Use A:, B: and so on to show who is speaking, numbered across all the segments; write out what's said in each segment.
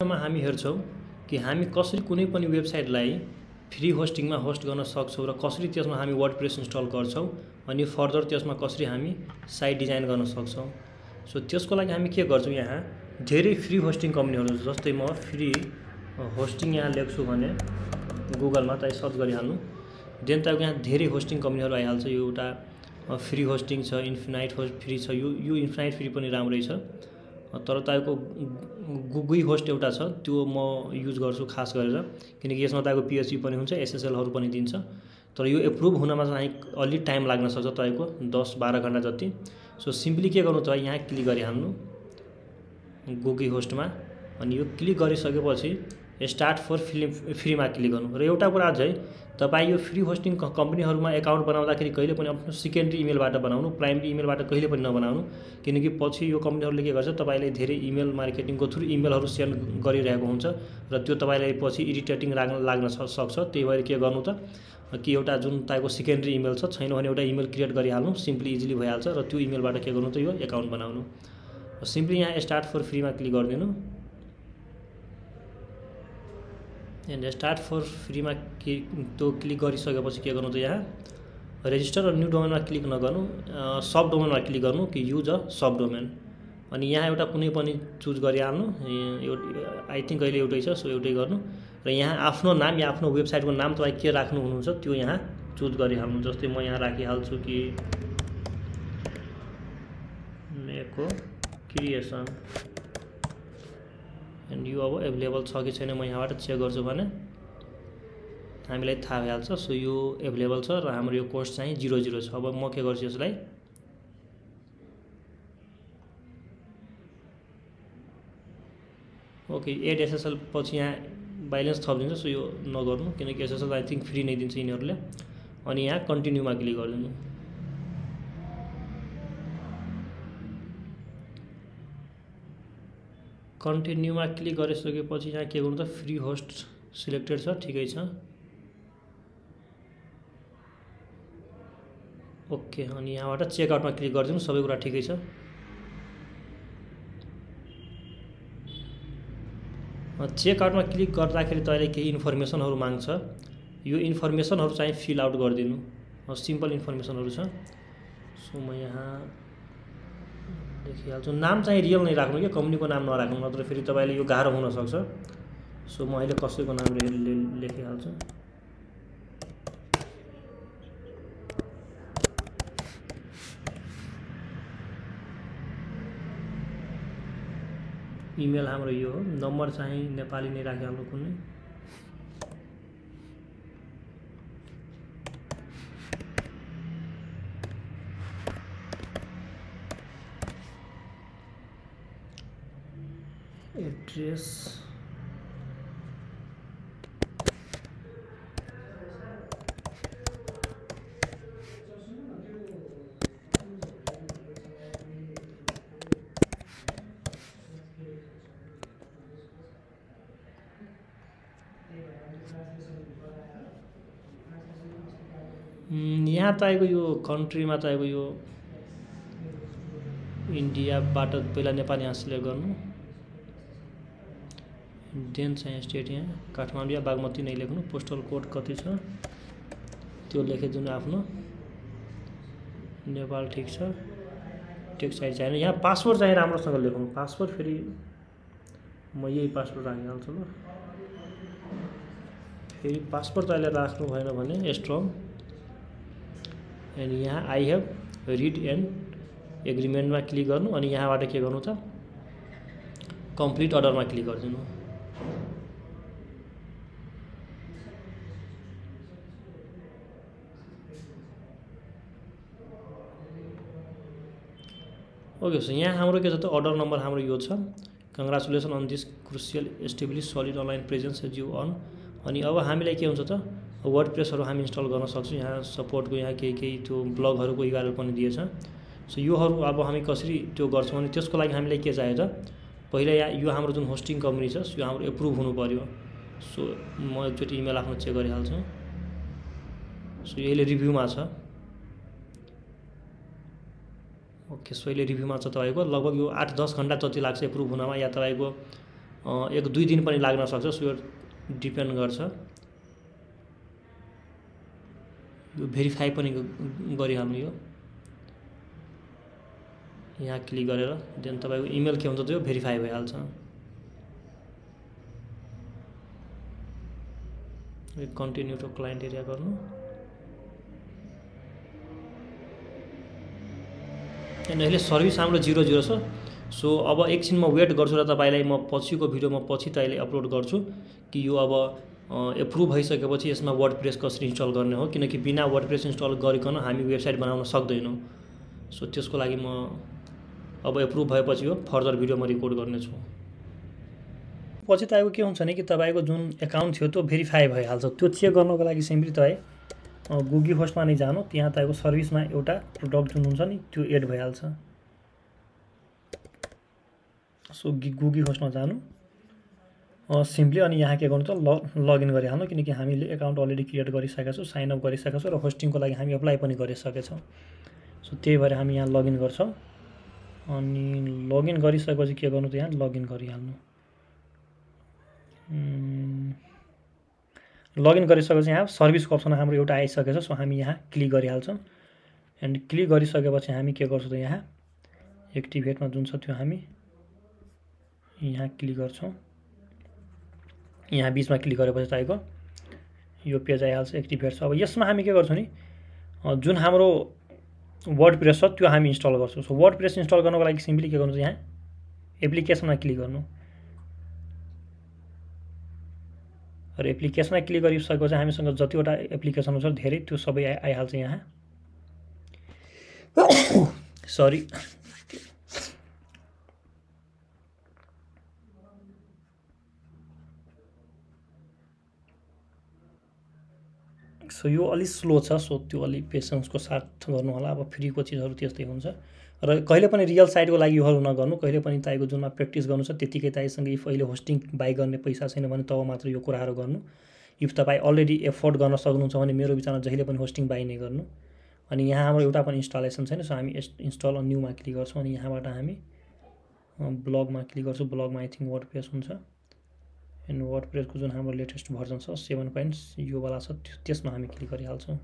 A: मा हामी हेर्छौं कि हामी कसरी कुनै पनि वेबसाइटलाई फ्री होस्टिङमा होस्ट गर्न सक्छौं र कसरी त्यसमा हामी वर्डप्रेस इन्स्टल गर्छौं अनि फर्दर त्यसमा कसरी हामी साइट डिजाइन गर्न सक्छौं। सो त्यसको लागि हामी के गर्छौं, यहाँ धेरै फ्री होस्टिङ कम्पनीहरु जस्तै म फ्री होस्टिङ यहाँ लेख्छु भने गुगलमा तपाईं सर्च गरिहाल्नु, देन तपाईको यहाँ धेरै होस्टिङ कम्पनीहरु आइहाल्छ। यो एउटा फ्री होस्टिङ छ, इन्फिनाइट होस्ट फ्री छ, यो इन्फिनाइट फ्री पनि राम्रै छ, तर तपाईको गुगुई होस्ट एउटा छ, त्यो म युज गर्छु खास गरेर, किनकि यसमा तपाईको PHP पनि हुन्छ, SSL हरु पनि दिन्छ। तर यो एप्रुभ हुनमा चाहिँ अलि टाइम लाग्न सक्छ, तपाईको 10-12 घण्टा जति। सो सिम्पली के गर्नु त, यहाँ क्लिक गरिहाल्नु गुगुई होस्टमा, अनि यो क्लिक गरिसकेपछि स्टार्ट फर फ्रीमा क्लिक गर्नु। र एउटा कुरा अझै, तपाई यो फ्री होस्टिङ कम्पनीहरुमा अकाउन्ट बनाउँदाखेरि कहिले पनि आफ्नो सेकेन्डरी इमेलबाट बनाउनु, प्राइमरी इमेलबाट कहिले पनि नबनाउनु, किनकि पछि यो कम्पनीहरुले के गर्छ, तपाईले धेरै इमेल मार्केटिङको थ्रु इमेलहरु सेन्ड गरिरहेको हुन्छ र त्यो तपाईलाई पछि इरिटेटिङ लाग्न सक्छ। त्यही भएर के गर्नु त, कि एउटा जुन तपाईको सेकेन्डरी इमेल छ, छैन भने एउटा इमेल क्रिएट गरिहाल्नु, सिम्पली इजिली भइहाल्छ र त्यो इमेलबाट के गर्नु त, यो अकाउन्ट बनाउनु। सिम्पली यहाँ स्टार्ट फर फ्रीमा क्लिक गर्दिनु, एन्ड स्टार्ट फर फ्रीमा त्यो क्लिक गरिसकेपछि के गर्नु त, यहाँ रेजिस्टर र न्यू डोमेनमा क्लिक नगर्नु, सब डोमेनमा क्लिक गर्नु कि युज अ सब डोमेन, अनि यहाँ एउटा कुनै पनि चुज गरिहाल्नु। आई थिंक अहिले एउटै छ, सो एउटै गर्नु र यहाँ आफ्नो नाम या आफ्नो वेबसाइटको नाम तपाई के राख्नु हुनुहुन्छ त्यो यहाँ चुज गरिहाल्नु। जस्तै म यहाँ राखिहाल्छु कि मेरो क्रिएसन, एन्ड यो अब एभाइलेबल छ कि छैन म यहाँबाट चेक गर्छु भने हामीलाई थाहा भइहाल्छ। सो यो एभाइलेबल छ र हाम्रो यो कोस्ट चाहिँ 00 छ। अब म के गर्छु, यसलाई ओके एड SSL पछि यहाँ बैलेन्स थपिदिन्छ, सो यो नगर्नु किनकि SSL आई थिंक फ्री नै दिन्छ यिनीहरुले। अनि यहाँ कन्टिन्यूमा क्लिक गर्दिनु। कन्टिन्यूमा क्लिक गरिसकेपछि यहाँ के गर्नु त, फ्री होस्ट सिलेक्टेड छ, ठिकै छ, ओके। अनि यहाँबाट चेकआउटमा क्लिक गरिदिनु, सबै कुरा ठिकै छ। चेकआउटमा क्लिक गर्दाखेरि तपाईले केही इन्फर्मेसनहरु माग्छ, यो इन्फर्मेसनहरु चाहिँ फिल आउट गरिदिनु, सिम्पल इन्फर्मेसनहरु छ। सो म यहाँ लेखिहाल्छु, नाम चाहिँ रियल नै राख्नु के, कम्पनीको नाम नराख्नु, नत्र फेरि तपाईले यो गाह्रो हुन सक्छ। सो म अहिले कसैको नाम लेखिहाल्छु, इमेल हाम्रो यो हो, नम्बर चाहिँ नेपाली नै राखिहाल्नु कुनै, एड्रेस यहाँ तपाईको यो कन्ट्रीमा तपाईको यो इन्डियाबाट पहिला नेपाल यहाँ सिलेक्ट गर्नु, देन चाहिँ स्टेट यहाँ काठमाडौँ या बागमती नै लेख्नु, पोस्टल कोड कति छ त्यो लेखिदिनु आफ्नो, नेपाल ठिक छ, टेक्स्ट साइज चाहिएन। यहाँ पासवर्ड चाहिँ राम्रोसँग लेख्नु, पासवर्ड फेरि म यही पासवर्ड राखिहाल्छु ल। फेरि पासवर्ड अहिले राख्नु भएन भने स्ट्रङ, अनि यहाँ आई हेभ रिड एन्ड एग्रिमेन्टमा क्लिक गर्नु, अनि यहाँबाट के गर्नु त, कम्प्लिट अर्डरमा क्लिक गरिदिनु। ओके, सो यहाँ हाम्रो के छ त, अर्डर नम्बर हाम्रो यो छ, congratulations on this crucial establish solid online presence as you on. अनि अब हामीलाई के हुन्छ त, वर्डप्रेसहरु हामी इन्स्टल गर्न सक्छौं। यहाँ सपोर्टको यहाँ केही त्यो ब्लगहरुको URL पनि दिएछ। सो योहरु अब हामी कसरी त्यो गर्छौं भने त्यसको लागि हामीलाई के चाहियो त, पहिला यो हाम्रो जुन होस्टिङ कम्पनी छ यो हाम्रो एप्रुभ हुनु पर्यो। सो म एकचोटी इमेल आफ्नो चेक गरिहाल्छु। सो यसले रिभ्यूमा छ, ओके। सो अहिले रिभ्यूमा छ, तपाईको लगभग यो 8-10 घण्टा जति लाग्छ एप्रुभ हुनमा, या तपाईको 1-2 दिन पनि लाग्न सक्छ, सो यो डिपेन्ड गर्छ। यो भेरिफाई पनि गरिहाल्नु। यो यहाँ क्लिक गरेर देन तपाईको इमेल के हुन्छ त्यो भेरिफाई भइहाल्छ। कन्टिन्यू टु क्लाइन्ट एरिया गर्नु। एन्ड अहिले सर्भिस हाम्रो 0-0 छ। सो अब एकछिन म वेट गर्छु र तपाईलाई म पछिको भिडियोमा पछि तैले अपलोड गर्छु कि यो अब एप्रुभ भइसकेपछि यसमा वर्डप्रेस कसरी इन्स्टल गर्ने हो, किनकि बिना वर्डप्रेस इन्स्टल गरिकन हामी वेबसाइट बनाउन सक्दैनौँ। सो त्यसको लागि म अब एप्रुभ भएपछि हो फर्दर भिडियो म रेकर्ड गर्नेछु। पछि तपाईको के हुन्छ भने कि तपाईको जुन एकाउन्ट थियो त्यो भेरिफाई भइहाल्छ। त्यो चेक गर्नको लागि सिम्पली तपाई गुगी होस्टमा नै जानु। त्यहाँ तपाईको सर्भिसमा एउटा प्रोडक्ट जुन हुन्छ नि त्यो एड भइहाल्छ। सो गुगी होस्टमा जानु सिम्पली, अनि यहाँ के गर्नु त लगइन गरिहाल्नु, किनकि हामीले एकाउन्ट अलरेडी क्रिएट गरिसकेका छौँ, साइन अप गरिसकेका छौँ र होस्टिङको लागि हामी अप्लाई पनि गरिसकेका छौँ। सो त्यही भएर हामी यहाँ लगइन गर्छौँ। अनि लगइन गरिसकेपछि के गर्नु त यहाँ लगइन गरिहाल्नु। लगइन गरिसकेपछि यहाँ सर्भिसको अप्सन हाम्रो एउटा आइसकेछ। सो हामी यहाँ क्लिक गरिहाल्छौँ। एन्ड क्लिक गरिसकेपछि हामी के गर्छौँ त यहाँ एक्टिभेटमा जुन छ त्यो हामी यहाँ क्लिक गर्छौँ। यहाँ बीचमा क्लिक गरेपछि तपाईको यो पेज आइहाल्छ, एक्टिभेट छ। अब यसमा हामी के गर्छौँ नि जुन हाम्रो वर्डप्रेस छ त्यो हामी इन्स्टल गर्छौँ। सो वर्डप्रेस इन्स्टल गर्नको लागि सिम्पली के गर्नु त यहाँ एप्लिकेसनमा क्लिक गर्नु र एप्लिकेसनमा क्लिक गरिसकेपछि हामीसँग जतिवटा एप्लिकेसन छ धेरै त्यो सबै आइहाल्छ यहाँ। सरी सो यो अलि स्लो छ। सो त्यो अलि पेसेन्सको साथ गर्नु होला। अब फ्रीको चिजहरू त्यस्तै हुन्छ र कहिले पनि रियल साइटको लागि योहरू नगर्नु। कहिले पनि तपाईको जुनमा प्र्याक्टिस गर्नु छ त्यतिकै तपाईसँग इफ अहिले होस्टिङ बाई गर्ने पैसा छैन भने तब मात्र यो कुराहरू गर्नु। इफ तपाईँ अलरेडी एफोर्ड गर्न सक्नुहुन्छ भने मेरो विचारमा जहिले पनि होस्टिङ बाई नै गर्नु। अनि यहाँ हाम्रो एउटा पनि इन्स्टलेसन छैन। सो हामी इन्स्टल न्यूमा क्लिक गर्छौँ अनि यहाँबाट हामी ब्लगमा क्लिक गर्छौँ। ब्लगमा आई थिङ्क वर्डप्रेस हुन्छ। एन्ड वर्डप्रेसको जुन हाम्रो लेटेस्ट भर्जन छ 7 यो वाला छ त्यसमा हामी क्लिक गरिहाल्छौँ।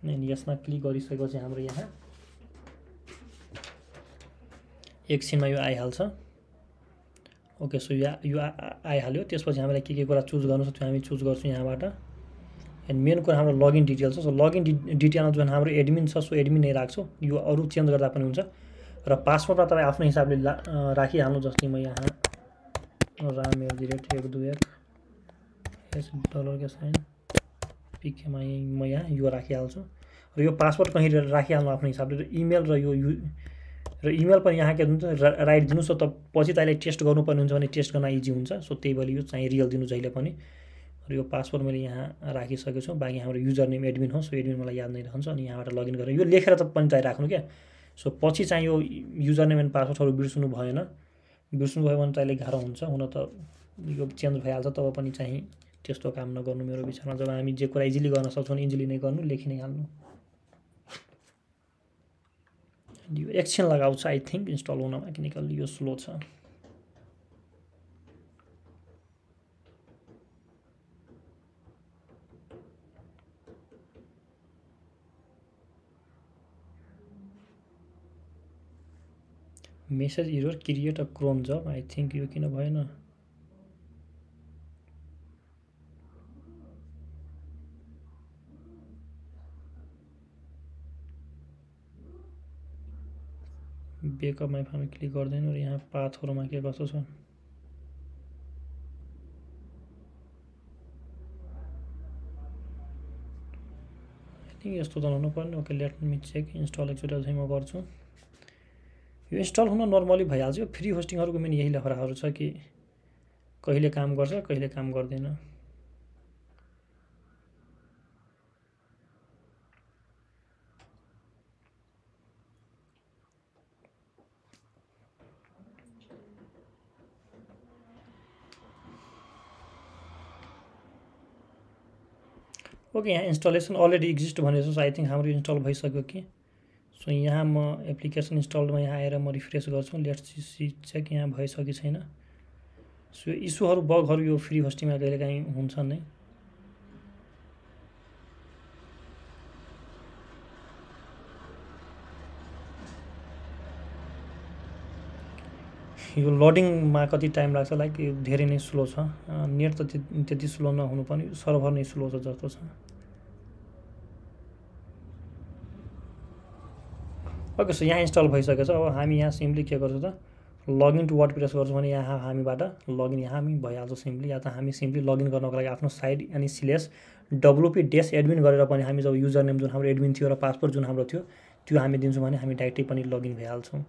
A: अनि यसमा क्लिक गरिसकेपछि हाम्रो यहाँ एकछिनमा यो आइहाल्छ। ओके सो यो आइहाल्यो। त्यसपछि हामीलाई के कुरा चुज गर्नु छ त्यो हामी चुज गर्छौँ यहाँबाट। एन्ड मेन कुरा हाम्रो लगइन डिटेल छ। सो लगइन डिटेलमा जुन हाम्रो एडमिन छ सो एडमिन नै राख्छौँ। यो अरू चेन्ज गर्दा पनि हुन्छ र पासवर्डमा तपाईँ आफ्नो हिसाबले राखिहाल्नु। जस्तै म यहाँ ram@121 $, पिकेमा म यहाँ यो राखिहाल्छु र यो पासवर्ड कहीँ राखिहाल्नु आफ्नो हिसाबले। र इमेल र यो इमेल पनि यहाँ के हुन्छ राइट दिनुहोस्। त पछि तपाईँले टेस्ट गर्नुपर्ने हुन्छ भने टेस्ट गर्न इजी हुन्छ। सो त्यही भएर यो चाहिँ रियल दिनु जहिले पनि। र यो पासवर्ड मैले यहाँ राखिसकेको छु। बाँकी हाम्रो युजर नेम एडमिन हो। सो एडमिन मलाई याद नै रहन्छ। अनि यहाँबाट लगइन गरेर यो लेखेर त पनि चाहिँ राख्नु क्या। सो पछि चाहिँ यो युजर नेम एन्ड पासवर्डहरू बिर्सनु भयो भने चाहिँ गाह्रो हुन्छ। हुन त यो चेन्ज भइहाल्छ तब पनि चाहिँ त्यस्तो काम नगर्नु मेरो विचारमा। जब हामी जे कुरा इजिली गर्न सक्छौँ भने इजिली नै गर्नु, लेखि नै हाल्नु। यो एकछिन लगाउँछ आई थिङ्क इन्स्टल हुनमा, किनकि यो स्लो छ। Message error create a cron जब आई थिङ्क यो किन भएन। बेकअपमा हामी क्लिक गर्दैनौँ र यहाँ पाथहरूमा के कस्तो छ। आई थिङ्क यस्तो त हुनुपर्ने। Okay let me check install एकचोटि चाहिँ म गर्छु। यो इन्स्टल हुन नर्मली भइहाल्छ। यो फ्री होस्टिङहरूको मेन यही लफडाहरू छ कि कहिले काम गर्छ कहिले काम गर्दैन। ओके यहाँ इन्स्टलेसन अलरेडी एक्जिस्ट भनेको छ। आई थिङ्क हाम्रो इन्स्टल भइसक्यो कि। सो यहाँ म एप्लिकेसन इन्स्टलमा यहाँ आएर म रिफ्रेस गर्छु। लेट्स सी चेक यहाँ भइसक्यो छैन। सो इस्युहरू बगहरू यो फ्री होस्टिङमा कहिलेकाहीँ हुन्छ नै। यो लोडिङमा कति टाइम लाग्छ, लाइक यो धेरै नै स्लो छ। नेट त त्यति स्लो नहुनु पनि सर्भर नै स्लो छ जस्तो छ। ओके, सो यहाँ इन्स्टल भइसकेको छ। अब हामी यहाँ सिम्पली के गर्छौँ त, लगइन टु वर्डप्रेस गर्छौँ भने यहाँ हामीबाट लगइन यहाँ हामी भइहाल्छ सिम्पली। या त हामी सिम्पली लगइन गर्नको लागि आफ्नो साइट अनि /wp-admin गरेर पनि हामी जब युजर नेम जुन हाम्रो एडमिन थियो र पासवर्ड जुन हाम्रो थियो त्यो हामी दिन्छौँ भने हामी डाइरेक्टली पनि लगइन भइहाल्छौँ।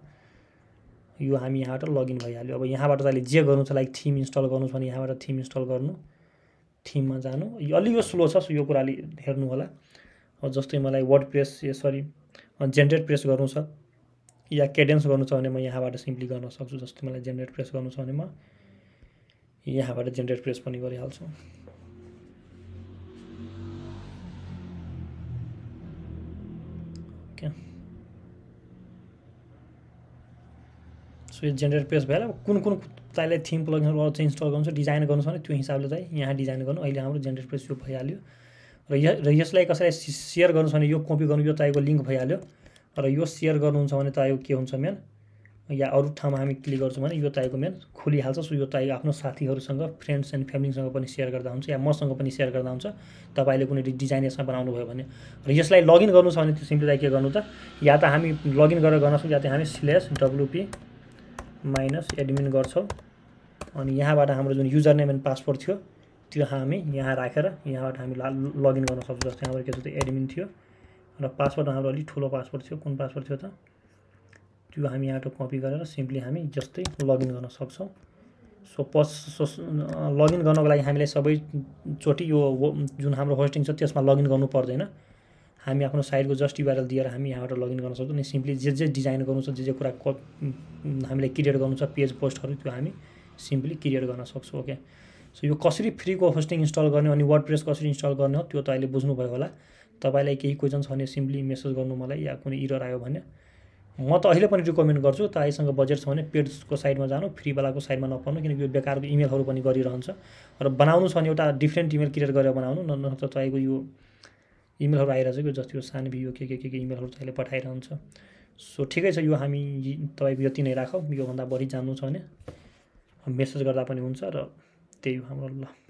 A: यो हामी यहाँबाट लगइन भइहाल्यो। अब यहाँबाट अहिले जे गर्नु छ, लाइक थिम इन्स्टल गर्नु छ भने यहाँबाट थिम इन्स्टल गर्नु, थिममा जानु। अलि यो स्लो छ, सो यो कुरा अलि हेर्नु होला। जस्तै मलाई वर्डप्रेस जेनेरेट प्रेस गर्नु छ या केडेन्स गर्नु छ भने म यहाँबाट सिम्पली गर्न सक्छु। जस्तै मलाई जेनेरेट प्रेस गर्नु छ भने म यहाँबाट जेनेरेट प्रेस पनि गरिहाल्छु। ओके, सो यो जेनेरेट प्रेस भएर कुन तपाईँलाई थिम प्लगइनहरू चाहिँ इन्स्टल गर्नु छ, डिजाइन गर्नु छ भने त्यो हिसाबले चाहिँ यहाँ डिजाइन गर्नु। अहिले हाम्रो जेनेरेट प्रेस यो भइहाल्यो र यसलाई कसैलाई सेयर गर्नु छ भने यो कपी गर्नु, यो तपाईँको लिङ्क भइहाल्यो। र यो सेयर गर्नुहुन्छ भने तपाईँको के हुन्छ मेन, या अरू ठाउँमा हामी क्लिक गर्छौँ भने यो तपाईँको मेन खुलिहाल्छ। सो यो तपाईँको आफ्नो साथीहरूसँग, फ्रेन्ड्स एन्ड फ्यामिलीसँग पनि सेयर गर्दा हुन्छ या मसँग पनि सेयर गर्दा हुन्छ तपाईँले कुनै डिजाइन यसमा बनाउनु भयो भने। र यसलाई लगइन गर्नु छ भने त्यो सिम्पली के गर्नु त, या त हामी लगइन गरेर गर्न सक्छौँ या त हामी /wp-admin गर्छौँ। अनि यहाँबाट हाम्रो जुन युजर नेम एन्ड पासवर्ड थियो त्यो हामी यहाँ राखेर यहाँबाट हामी लगइन गर्न सक्छौँ। जस्तै हाम्रो के छ त एडमिन थियो र पासवर्ड हाम्रो अलिक ठुलो पासवर्ड थियो, कुन पासवर्ड थियो त त्यो हामी यहाँबाट कपी गरेर सिम्पली हामी जस्तै लगइन गर्न सक्छौँ। सो लगइन गर्नको लागि हामीलाई सबैचोटि यो जुन हाम्रो होस्टिङ छ त्यसमा लगइन गर्नु पर्दैन। हामी आफ्नो साइटको जस्ट युआरएल दिएर हामी यहाँबाट लगइन गर्न सक्छौँ। अनि सिम्पली जे डिजाइन गर्नु छ, जे कुरा हामीलाई क्रिएट गर्नु छ, पेज पोस्टहरू, त्यो हामी सिम्पली क्रिएट गर्न सक्छौँ। ओके, सो यो कसरी फ्रीको होस्टिङ इन्स्टल गर्ने अनि वर्डप्रेस कसरी इन्स्टल गर्ने हो त्यो त अहिले बुझ्नुभयो होला। तपाईँलाई केही क्वेसन छ भने सिम्पली मेसेज गर्नु मलाई, या कुनै इरर आयो भने। म त अहिले पनि रिकमेन्ड गर्छु तपाईँसँग बजेट छ भने पेडको साइडमा जानु, फ्रीवालाको साइडमा नपर्नु, किनकि यो बेकारको इमेलहरू पनि गरिरहन्छ। र बनाउनु छ भने एउटा डिफ्रेन्ट इमेल क्रिएट गरेर बनाउनु, नत्र तपाईँको यो इमेलहरू आइरहेछ कि जस्तो यो सानो यो के इमेलहरू तपाईँले पठाइरहन्छ। सो ठिकै छ, यो हामी तपाईँको यति नै राखौँ। योभन्दा बढी जान्नु छ भने मेसेज गर्दा पनि हुन्छ। र त्यही हो हाम्रो। ल।